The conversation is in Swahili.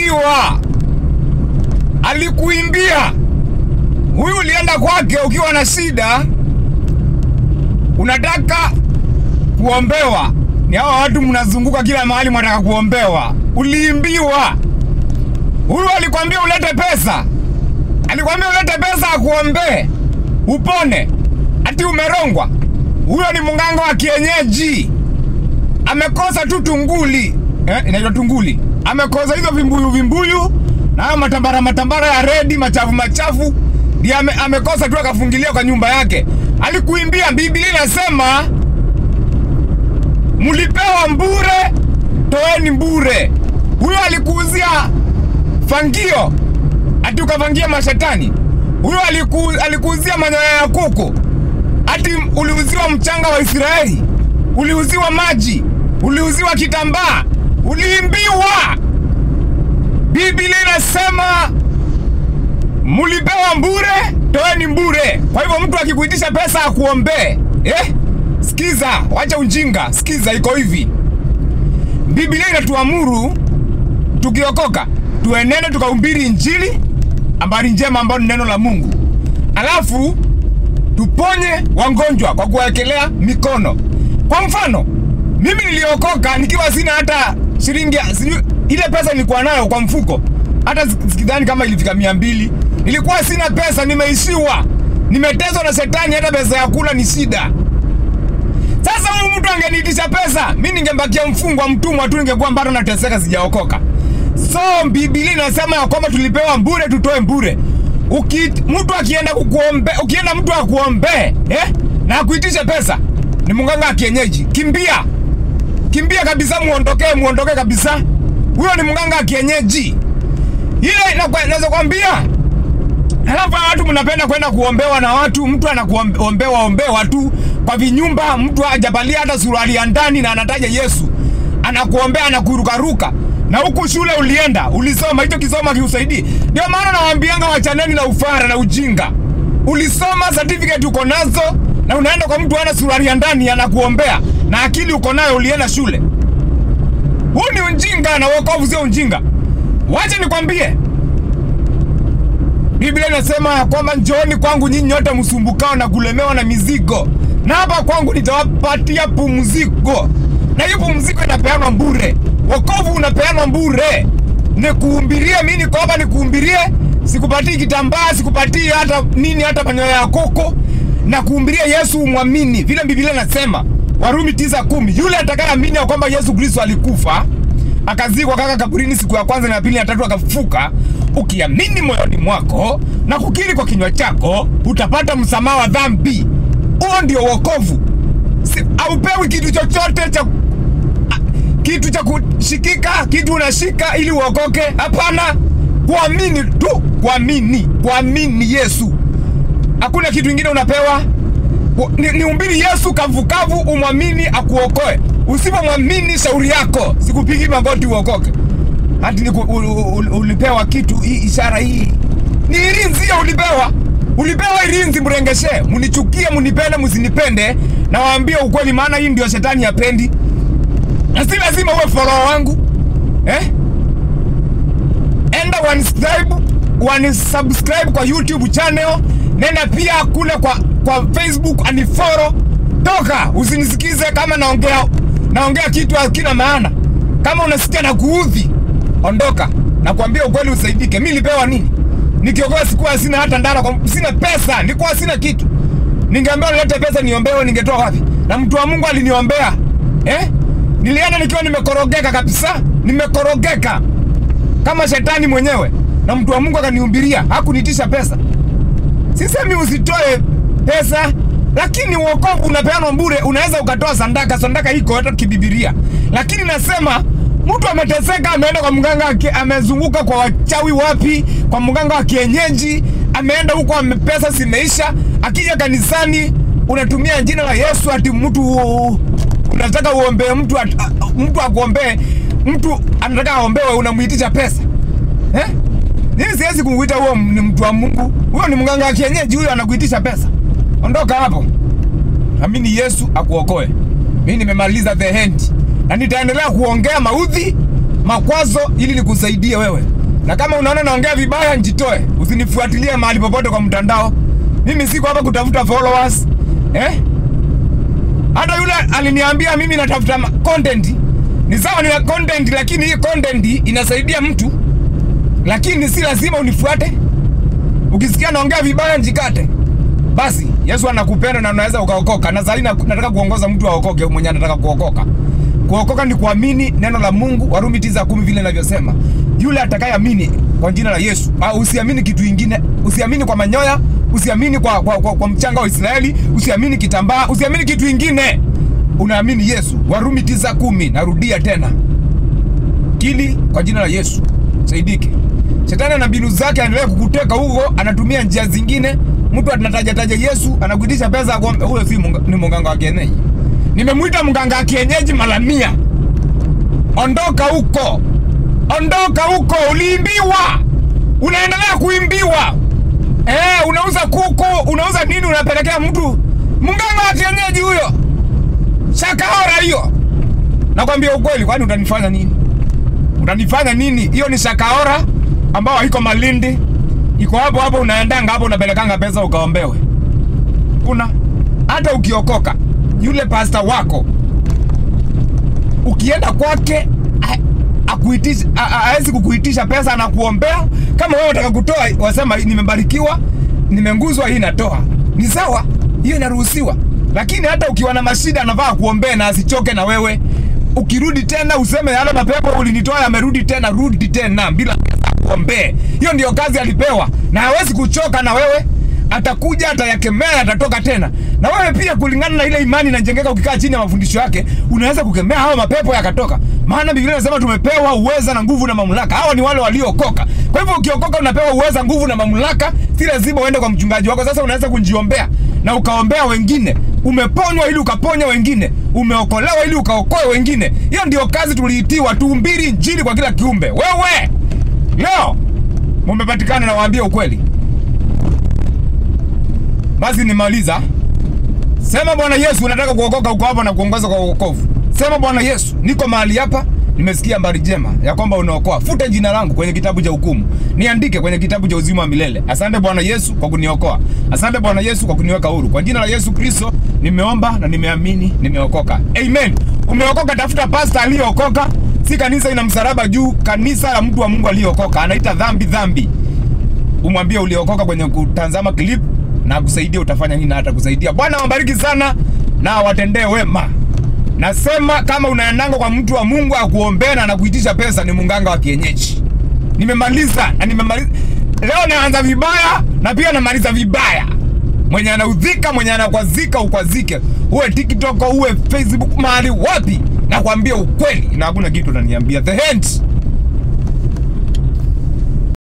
Uliimbiwa. Alikuimbia. Huyu ulienda kwake ukiwa na shida, unataka kuombewa. Ni hawa watu mnazunguka kila mahali mnataka kuombewa. Uliimbiwa. Huyu alikwambia ulete pesa. Alikwambia ulete pesa akuombe upone. Ati umerongwa. Huyo ni mganga wa kienyeji. Amekosa tu tunguli. Inaitwa tunguli. Amekosa hizo vimbuyu na matambara ya redi machafu. Ndiye amekosa tu akafungilia kwa nyumba yake. Alikuimbia. Biblia inasema mlipewa bure, toeni bure. Huyo alikuuzia fangio, ati ukafangia mashetani. Huyo alikuuzia manyoya ya kuku, ati uliuziwa mchanga wa Israeli. Uliuziwa maji, uliuziwa kitambaa. Uliimbiwa. Biblia inasema mlipewa bure, toeni bure. Kwa hivyo mtu akikuitisha pesa akuombe, sikiza, wacha ujinga. Sikiza, iko hivi. Biblia inatuamuru tukiokoka tuenende tukahubiri injili, habari njema ambayo ni neno la Mungu. Alafu tuponye wagonjwa kwa kuwaekelea mikono. Kwa mfano, mimi niliokoka nikiwa sina hata shilingi, ile pesa nilikuwa nayo kwa mfuko, hata sikidhani kama ilifika 200. Nilikuwa sina pesa, nimeishiwa. Nimetezwa na shetani, hata pesa ya kula ni shida. Sasa mtu angeniitisha pesa, mimi ningebakia mfungwa, mtumwa tu, ningekuwa bado nateseka sijaokoka. So Biblia inasema ya kwamba tulipewa bure, tutoe bure. Mtu akienda kukuombe, ukienda mtu akuombe, na akuitisha pesa, ni mganga wa kienyeji. Kimbia. Kimbia kabisa, muondoke kabisa. Huyo ni mganga wa kienyeji. Ile naweza kwambia. Halafu watu mnapenda kwenda kuombewa na watu, mtu anakuombewa tu kwa vinyumba, mtu hajabalia hata suruali ya ndani na anataja Yesu. Anakuombea, anakurukaruka. Na huku shule ulienda, ulisoma, hicho kisoma kiusaidii. Ndio maana nawaambianga wachaneni na ufara na ujinga. Ulisoma, certificate uko nazo, na unaenda kwa mtu ana suruali ya ndani anakuombea, na akili uko nayo, ulienda shule. Huu ni ujinga, na wokovu sio ujinga. Wacha nikwambie. Biblia inasema kwamba njooni kwangu nyinyi nyote msumbukao na kulemewa na mizigo, na hapa kwangu nitawapatia pumziko. Na hiyo pumziko inapeanwa bure. Wokovu unapeanwa bure. Nikuhubirie, mimi niko hapa nikuhubirie. Sikupatii kitambaa, sikupatii hata nini, hata manyoya ya koko. Na kuhubiria Yesu umwamini. Vile Biblia inasema, Warumi 9:10, yule atakayeamini ya kwamba Yesu Kristo alikufa, akazikwa kaka kaburini siku ya kwanza na ya pili na ya tatu akafufuka, ukiamini moyoni mwako na kukiri kwa kinywa chako, utapata msamaha wa dhambi. Huo ndio wokovu. Haupewi kitu chochote cha kushikika, kitu unashika ili uokoke. Hapana. Kuamini tu, kuamini Yesu. Hakuna kitu kingine unapewa. Nihubiri Yesu kavukavu, umwamini akuokoe. Usipomwamini shauri yako, sikupigi magoti uokoke. Hadi ulipewa kitu, hii ishara hii. Ni irinzi ya ulipewa. Ulipewa irinzi, mrengeshe. Munichukie, munipende, musinipende. Na waambie ukweli, maana hii ndio shetani hapendi. Na si lazima uwe follower wangu. Enda subscribe kwa YouTube channel. Nenda pia kule kwa Facebook anifollow. Toka, usinisikize kama naongea kitu hakina maana. Kama unasikia na kuudhi, ondoka. Nakwambia ukweli usaidike. Mimi nilipewa nini? Nikiokoa sikuwa sina hata ndara, sina pesa, nilikuwa sina kitu. Ningeambiwa nilete pesa niombewe, ningetoa wapi? Na mtu wa Mungu aliniombea. Nilienda nikiwa nimekorogeka kabisa, nimekorogeka kama shetani mwenyewe, na mtu wa Mungu akanihubiria, hakunitisha pesa. Sisemi usitoe pesa, lakini wokovu unapeanwa bure. Unaweza ukatoa sadaka iko hata kibibilia. Lakini nasema mtu ameteseka, ameenda kwa mganga, amezunguka kwa wachawi wapi, kwa mganga wa kienyeji, ameenda huko, pesa zimeisha. Akija kanisani unatumia jina la Yesu, ati mtu unataka uombe mtu akuombe, mtu anataka aombewe, unamuitisha pesa. Nini siwezi kumuita huo ni mtu wa Mungu? Huyo ni mganga wa kienyeji, huyo anakuitisha pesa. Ondoka hapo. Amini Yesu akuokoe. Mimi nimemaliza the end. Na nitaendelea kuongea maudhi makwazo ili nikusaidie wewe. Na kama unaona naongea vibaya, njitoe. Usinifuatilie mahali popote kwa mtandao. Mimi siko hapa kutafuta followers. Hata yule aliniambia mimi natafuta content. Ni sawa, ni content, lakini hii content inasaidia mtu. Lakini si lazima unifuate. Ukisikia naongea vibaya, njikate. Basi Yesu anakupenda na unaweza ukaokoka. Na sasa nataka kuongoza mtu aokoke mwenye anataka kuokoka. Kuokoka ni kuamini neno la Mungu, Warumi 9:10 vile ninavyosema. Yule atakayeamini kwa jina la Yesu, usiamini kitu kingine, usiamini kwa manyoya, usiamini kwa mchanga wa Israeli, usiamini kitambaa, usiamini kitu kingine. Unaamini Yesu. Warumi 9:10, narudia tena. Kili kwa jina la Yesu. Saidike. Shetani na mbinu zake anaendelea kukuteka huko, anatumia njia zingine. Mtu anataja Yesu, anakuitisha pesa kwa huyo si ni mganga wa kienyeji. Nimemuita mganga wa kienyeji mara 100. Ondoka huko. Ondoka huko, uliimbiwa. Unaendelea kuimbiwa. Unauza kuku, unauza nini unapelekea mtu? Mganga wa kienyeji huyo. Shakaora hiyo. Nakwambia ukweli, kwani utanifanya nini? Utanifanya nini? Hiyo ni shakaora ambao haiko Malindi. Iko hapo unaendanga hapo unapelekanga pesa ukaombewe. Kuna hata ukiokoka, yule pastor wako ukienda kwake akuitisha, hawezi kukuitisha pesa na kuombea. Kama wewe unataka kutoa, wasema nimebarikiwa, nimenguzwa, hii natoa. Ni sawa, hiyo inaruhusiwa. Lakini hata ukiwa na mashida anafaa kuombea na asichoke na wewe. Ukirudi tena useme yale mapepo ulinitoa yamerudi tena, rudi tena bila kuombea. Hiyo ndio kazi alipewa. Na hawezi kuchoka na wewe. Atakuja, atayakemea, atatoka tena. Na wewe pia kulingana na ile imani inajengeka, ukikaa chini ya mafundisho yake, unaweza kukemea hao mapepo yakatoka. Maana Biblia inasema tumepewa uweza na nguvu na mamlaka. Hao ni wale waliookoka. Kwa hivyo ukiokoka unapewa uweza, nguvu na mamlaka, si lazima uende kwa mchungaji wako. Sasa unaweza kujiombea na ukaombea wengine. Umeponywa ili ukaponya wengine. Umeokolewa ili ukaokoe wengine. Hiyo ndio kazi tuliitiwa, tuhubiri injili kwa kila kiumbe. Wewe leo mumepatikana, na waambie ukweli. Basi nimaliza. Sema Bwana Yesu, unataka kuokoka, uko hapa na kuongoza kwa wokovu. Sema Bwana Yesu, niko mahali hapa, nimesikia habari njema ya kwamba unaokoa. Futa jina langu kwenye kitabu cha hukumu, niandike kwenye kitabu cha uzima wa milele. Asante Bwana Yesu kwa kuniokoa. Asante Bwana Yesu kwa kuniweka huru. Kwa jina la Yesu Kristo nimeomba na nimeamini, nimeokoka. Amen. Umeokoka, tafuta pastor aliyeokoka. Si kanisa ina msalaba juu, kanisa la mtu wa Mungu aliyeokoka. Anaita dhambi. Umwambie uliokoka kwenye kutazama clip na kusaidia, utafanya nini na hata kusaidia. Bwana wabariki sana na watendee wema. Nasema kama unaendanga kwa mtu wa Mungu akuombea na anakuitisha pesa, ni munganga wa kienyeji. Nimemaliza na nimemaliza. Leo naanza vibaya na pia namaliza vibaya. Mwenye anaudhika, mwenye anakwazika, ukwazike. Uwe TikTok, uwe Facebook, mahali wapi. Nakwambia ukweli na hakuna kitu unaniambia. The Hand.